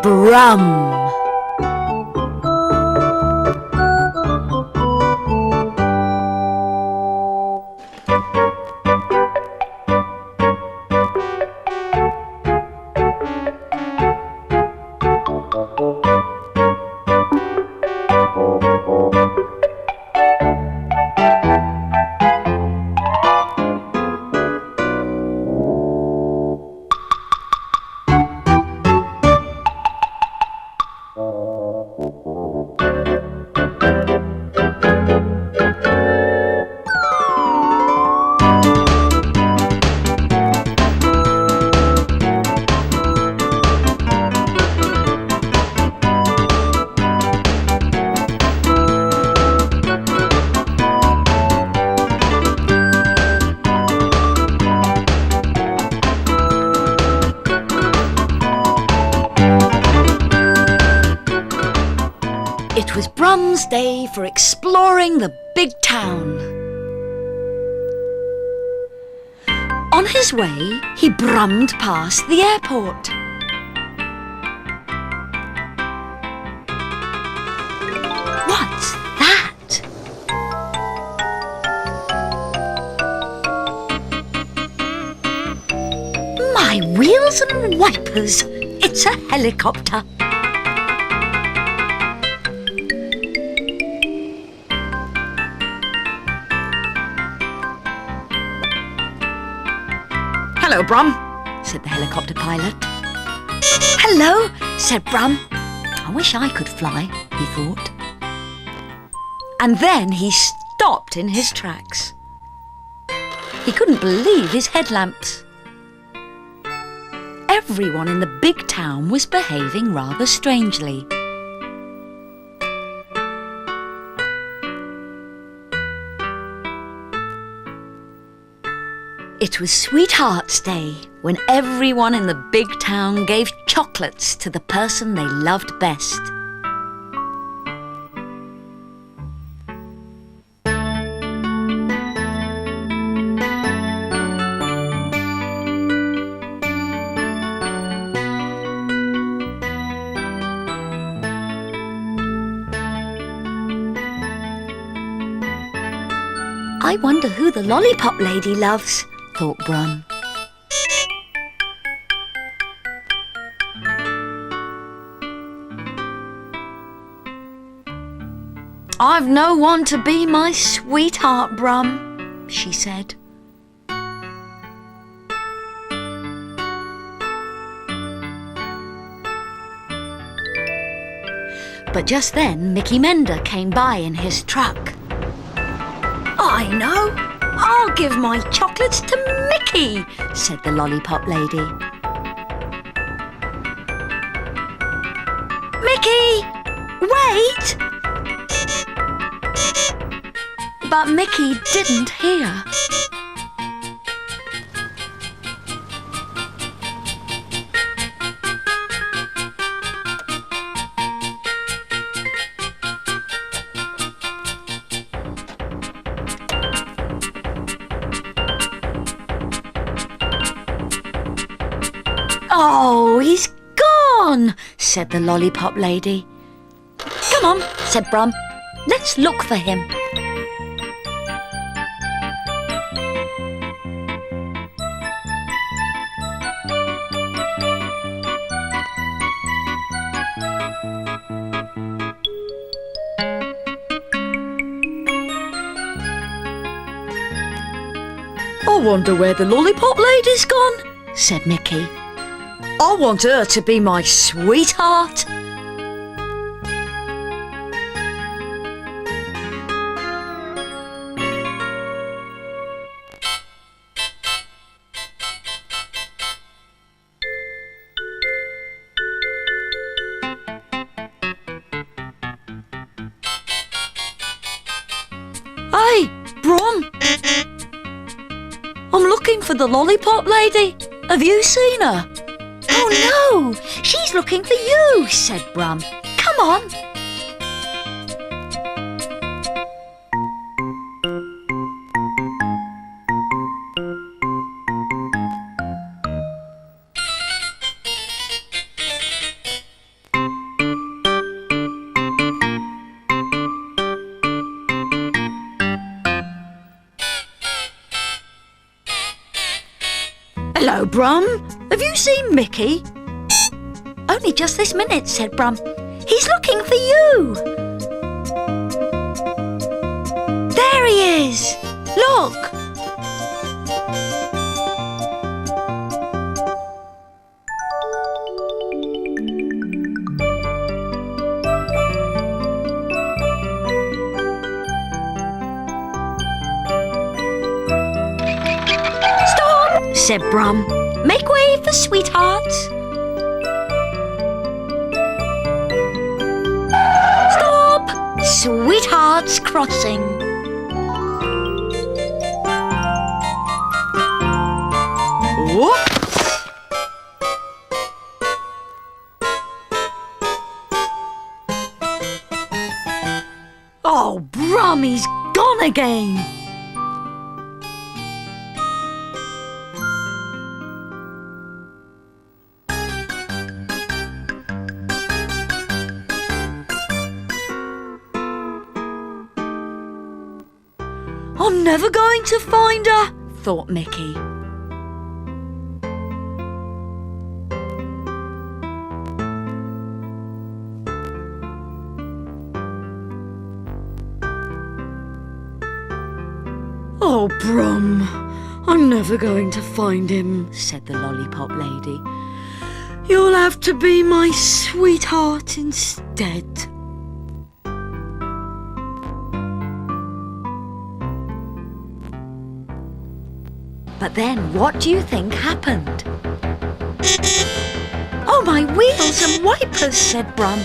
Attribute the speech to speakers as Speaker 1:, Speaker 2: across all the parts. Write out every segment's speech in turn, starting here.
Speaker 1: Brum. It was Brum's day for exploring the big town. On his way, he brummed past the airport. What's that? My wheels and wipers! It's a helicopter.
Speaker 2: Hello, Brum,
Speaker 1: said the helicopter pilot. Hello, said Brum. I wish I could fly, he thought. And then he stopped in his tracks. He couldn't believe his headlamps. Everyone in the big town was behaving rather strangely. It was Sweetheart's Day, when everyone in the big town gave chocolates to the person they loved best. I wonder who the lollipop lady loves, thought Brum. I've no one to be my sweetheart, Brum, she said. But just then Mickey Mender came by in his truck. I know! I'll give my chocolates to Mickey, said the lollipop lady. Mickey! Wait! But Mickey didn't hear. Oh, he's gone, said the lollipop lady. Come on, said Brum. Let's look for him. I wonder where the lollipop lady's gone, said Mickey. I want her to be my sweetheart. Hey, Brum! I'm looking for the lollipop lady. Have you seen her? Oh no, she's looking for you, said Brum. Come on. Hello, Brum. Have you seen Mickey? Only just this minute, said Brum. He's looking for you. There he is. Look. Stop, said Brum. Make way for sweethearts. Stop, sweethearts crossing. Whoops! Oh, Brum, he's gone again. I'm never going to find her, thought Mickey. Oh, Brum, I'm never going to find him, said the lollipop lady. You'll have to be my sweetheart instead. But then what do you think happened? Oh, my wheels and wipers, said Brum.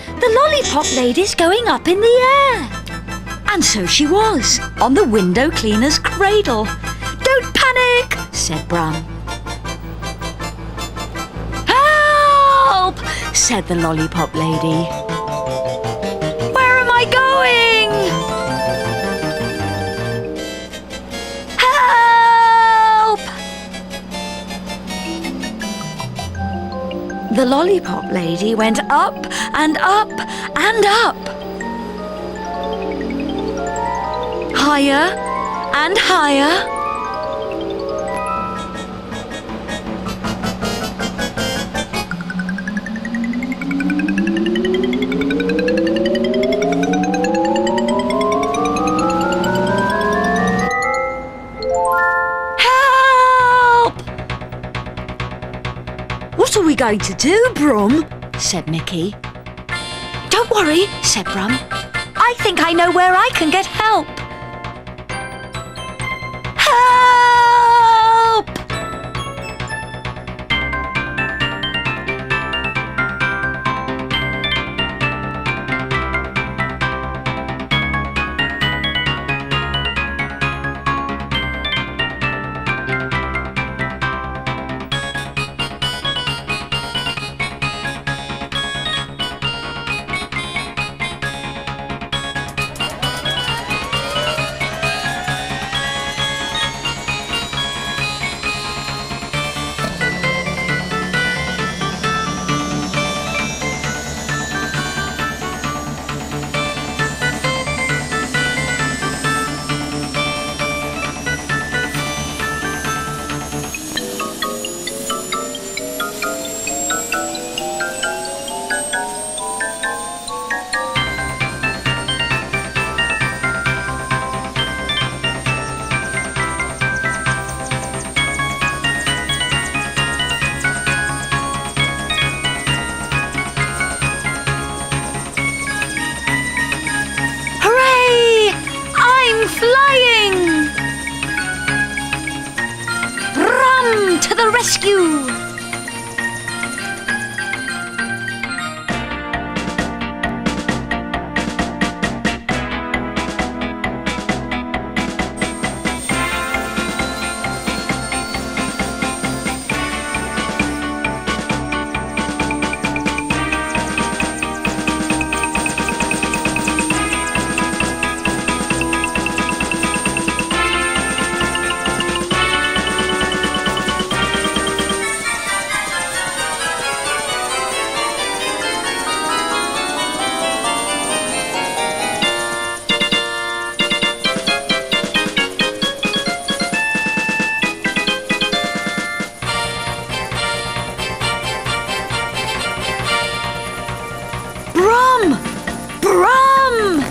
Speaker 1: The lollipop lady's going up in the air. And so she was, on the window cleaner's cradle. Don't panic, said Brum. Help, said the lollipop lady. Where am I going? Help! The lollipop lady went up and up and up. Higher and higher. Help! What are we going to do, Brum? Said Mickey. Don't worry, said Brum. I think I know where I can get help. Help! Brum! Brum!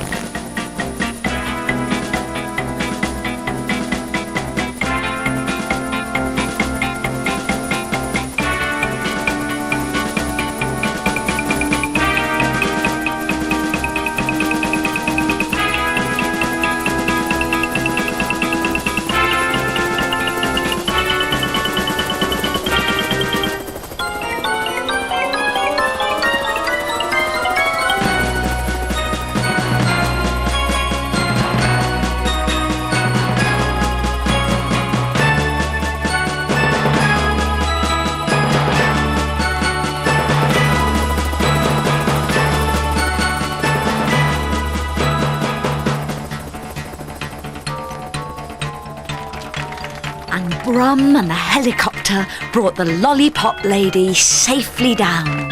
Speaker 1: And Brum and the helicopter brought the lollipop lady safely down.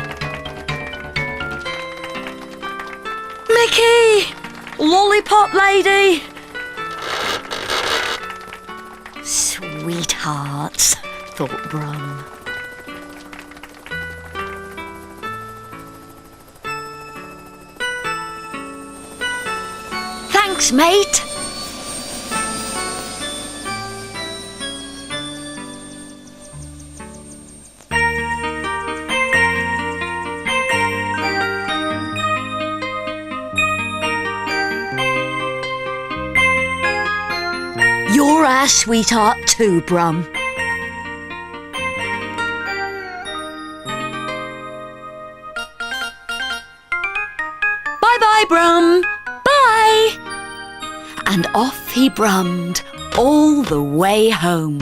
Speaker 1: Mickey! Lollipop lady! Sweethearts, thought Brum. Thanks, mate. You're our sweetheart too, Brum. Bye-bye, Brum. Bye. And off he brummed all the way home.